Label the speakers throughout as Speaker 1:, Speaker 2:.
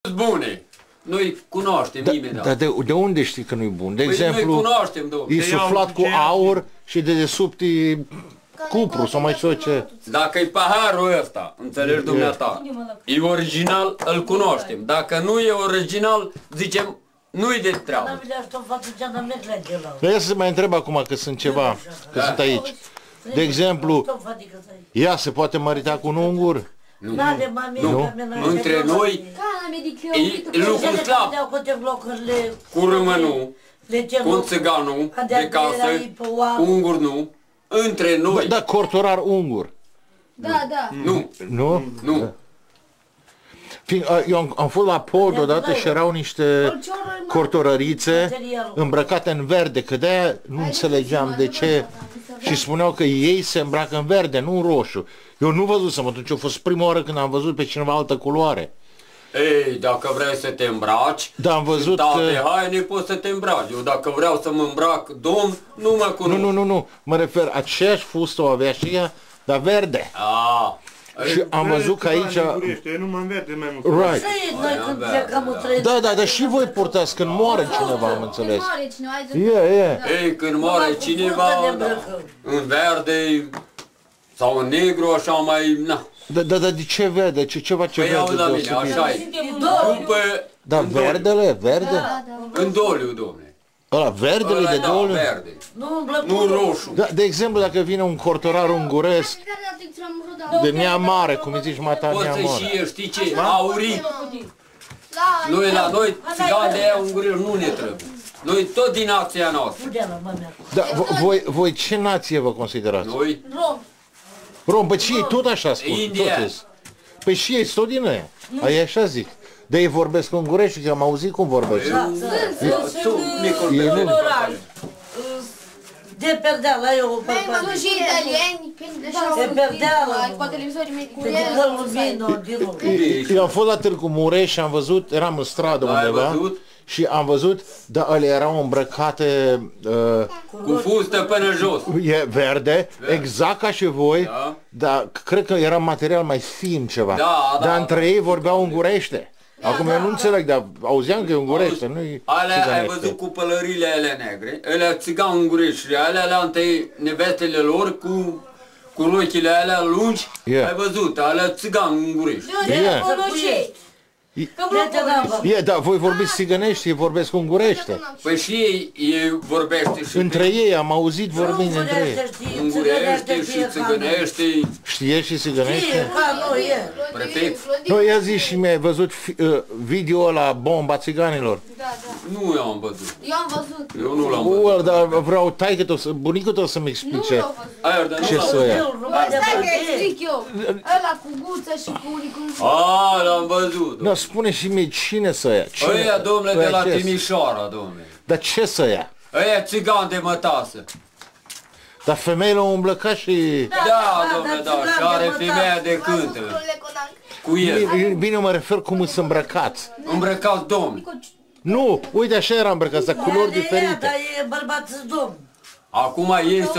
Speaker 1: bune. Noi cunoaștem imediat.
Speaker 2: Dar de unde știi că nu e bun? De
Speaker 1: Păi
Speaker 2: exemplu,
Speaker 1: noi cunoaștem, domnule.
Speaker 2: e suflat cu aur și de desubt e cupru sau mai știu ce.
Speaker 1: Dacă e paharul ăsta, înțelegi dumneata, e original, îl cunoaștem. Dacă nu e original, zicem, nu-i de treabă.
Speaker 2: Dar ia să mai întreb acum că sunt ceva, că sunt aici. De exemplu, ea se poate mărita cu un ungur?
Speaker 1: Nu. Între noi e lucru slab. Cu românul, cu țiganul de casă, cu ungur nu. Între noi.
Speaker 2: Da, cortorar ungur.
Speaker 3: Da, da.
Speaker 1: Nu.
Speaker 2: Nu?
Speaker 1: Nu.
Speaker 2: Eu am fost la pod odată și erau niște cortorărițe îmbrăcate în verde, că de-aia nu înțelegeam de ce. Și spuneau că ei se îmbracă în verde, nu în roșu. Eu nu văzusem atunci, a fost prima oară când am văzut pe cineva altă culoare.
Speaker 1: Ei, dacă vrei să te îmbraci,
Speaker 2: da, am văzut
Speaker 1: că haine poți să te îmbraci. Eu dacă vreau să mă îmbrac domn, nu mă cunosc.
Speaker 2: Nu, mă refer, aceeași fustă o avea și ea, dar verde. Și am văzut că aici...
Speaker 4: Nu mă verde mai mult.
Speaker 2: Right. Da, dar și voi purtați când moare cineva, am înțeles.
Speaker 1: Ei, când moare cineva, în verde sau în negru, așa mai...
Speaker 2: Dar de ce verde? Ceva ce verde?
Speaker 1: Păi auzi la mine, așa e.
Speaker 2: Da, verdele? Verde?
Speaker 1: În doliu, domne.
Speaker 2: Ăla, verdele de doliu?
Speaker 1: Da, verde. Nu roșu.
Speaker 2: De exemplu, dacă vine un cortorar unguresc, de neam mare, cum îi zici, mata neam mare.
Speaker 1: Poți și știi ce? Aurii. Noi la noi, țigani de aia unguriri nu ne trebuie. Noi tot din nația noastră.
Speaker 2: Da, voi ce nație vă considerați?
Speaker 1: Noi?
Speaker 2: Rom, bă, și ei tot așa spun.
Speaker 1: Indieni.
Speaker 2: Păi și ei tot din aia. Aia așa zic. De ei vorbesc ungurești, că am auzit cum vorbesc.
Speaker 5: De perdeală, eu o
Speaker 3: Nu și italieni,
Speaker 5: de perdeală,
Speaker 3: cu televizorii
Speaker 5: mei.
Speaker 2: Eu am fost la Târgu Mureș și am văzut, eram în stradă undeva și am văzut, dar ele erau îmbrăcate
Speaker 1: cu fustă până jos.
Speaker 2: E verde, exact ca și voi, dar cred că era material mai fin ceva. Dar între ei vorbeau ungurește. Acum eu nu înțeleg, dar auzeam că e ungurește, nu-i țiganește.
Speaker 1: Ai văzut cu pălările alea negre, alea țigani ungurești, alea întâi nevestele lor cu rochile alea lungi, ai văzut, alea țigani ungurești.
Speaker 2: Dar voi vorbiți țigănești, ei vorbesc ungurește.
Speaker 1: Păi și ei vorbește și...
Speaker 2: Între ei, am auzit vorbind între ei.
Speaker 1: Ungurește și țigănește.
Speaker 2: Știe și țigănește?
Speaker 1: Prefect.
Speaker 2: Nu, ia zi și mi-ai văzut video la bomba țiganilor.
Speaker 1: Nu eu am văzut.
Speaker 3: Eu am văzut.
Speaker 1: Eu nu l-am văzut.
Speaker 2: Dar vreau bunicul tău să-mi explice ce să ia.
Speaker 3: Stai că explic eu. Ăla cu guță și cu unicul.
Speaker 1: L-am văzut.
Speaker 2: Nu, spune și mie cine să ia.
Speaker 1: Ăia, domnule, de la Timișoara, domnule.
Speaker 2: Dar ce să ia?
Speaker 1: Ăia țigani de mătasă.
Speaker 2: Dar femeile au îmblăcat și...
Speaker 1: Da, domnule, da, și are femeia de cântă. Cu el.
Speaker 2: Bine, mă refer cum îți îmbrăcați.
Speaker 1: Îmbrăcați, domnule.
Speaker 2: Nu, uite, așa era îmbrăcați, dar culori diferite.
Speaker 5: Dar e bărbați domn.
Speaker 1: Acum ei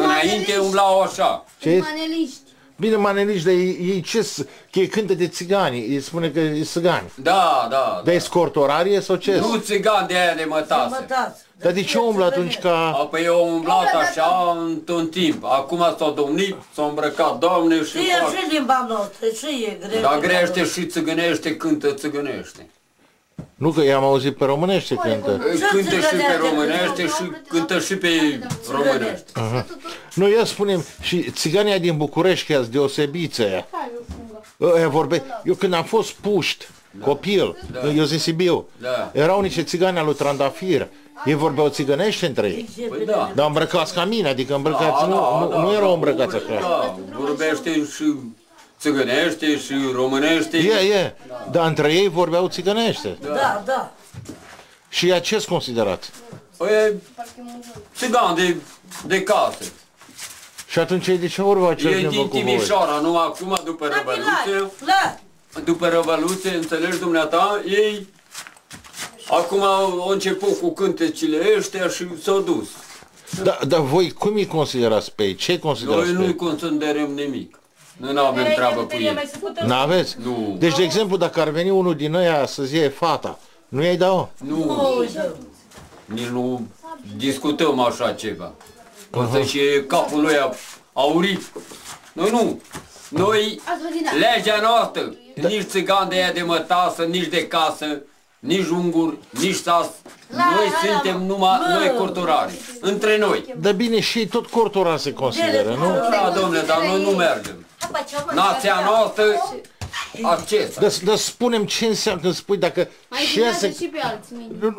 Speaker 1: înainte umblau așa.
Speaker 2: Ce?
Speaker 3: Maneliști.
Speaker 2: Bine, maneliști, dar ei ce? Că ei cântă de țigani, ei spune că e țigani.
Speaker 1: Da.
Speaker 2: Dar e scortorarie sau ce?
Speaker 1: Nu țigani de aia de mătase.
Speaker 2: Dar de ce umblă atunci ca...
Speaker 1: Păi eu umblat așa într-un timp. Acum s-au domnit, s-au îmbrăcat doamne și fac.
Speaker 5: Și limba noastră, și e grește.
Speaker 1: Dar grește și țigănește, cântă țigănește.
Speaker 2: Nu, că i-am auzit pe românește cântă.
Speaker 1: Cântă și pe românește și cântă și pe românește.
Speaker 2: Nu, ia spune-mi, și țiganii din București, că deosebiți deosebiță ăia vorbe. Eu când am fost puști, copil, eu din Sibiu, erau niște țigani al lui Trandafir. Ei vorbeau țigănește între ei. Dar îmbrăcați ca mine, adică îmbrăcați, nu erau îmbrăcați așa.
Speaker 1: Vorbește și țigănește și românește.
Speaker 2: Dar între ei vorbeau țigănește.
Speaker 5: Da.
Speaker 2: Și ea ce-ți considerați?
Speaker 1: Păi, țigani de casă.
Speaker 2: Și atunci ei de ce vorbeau același limbă cu voi?
Speaker 1: E din Timișoara, nu acum după Revoluție. După Revoluție, înțelegi dumneata, ei acum au început cu cântecile ăștia și s-au dus.
Speaker 2: Dar voi cum îi considerați pe ei? Ce considerați pe ei?
Speaker 1: Noi nu-i considerăm nimic. Noi nu avem treabă cu ei.
Speaker 2: N-aveți?
Speaker 1: Nu.
Speaker 2: Deci, de exemplu, dacă ar veni unul din ăia să-ți iei fata, nu i-ai da-o?
Speaker 1: Nu. Nici nu discutăm așa ceva. O să-și capul lui aurit. Noi nu. Noi, legea noastră, nici țigan de ea de mătasă, nici de casă, nici ungur, nici sas. Noi suntem numai noi corturari, între noi.
Speaker 2: Dar bine, și ei tot corturar se consideră, nu?
Speaker 1: Da, domnule, dar noi nu mergem. Nația noastră, acesta.
Speaker 2: Dar spunem ce înseamnă, când spui dacă
Speaker 3: Mai
Speaker 2: și ea
Speaker 3: vinează
Speaker 2: se...
Speaker 3: și pe alții mâine.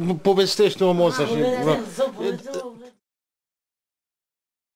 Speaker 2: Nu, povestește omul ăsta și...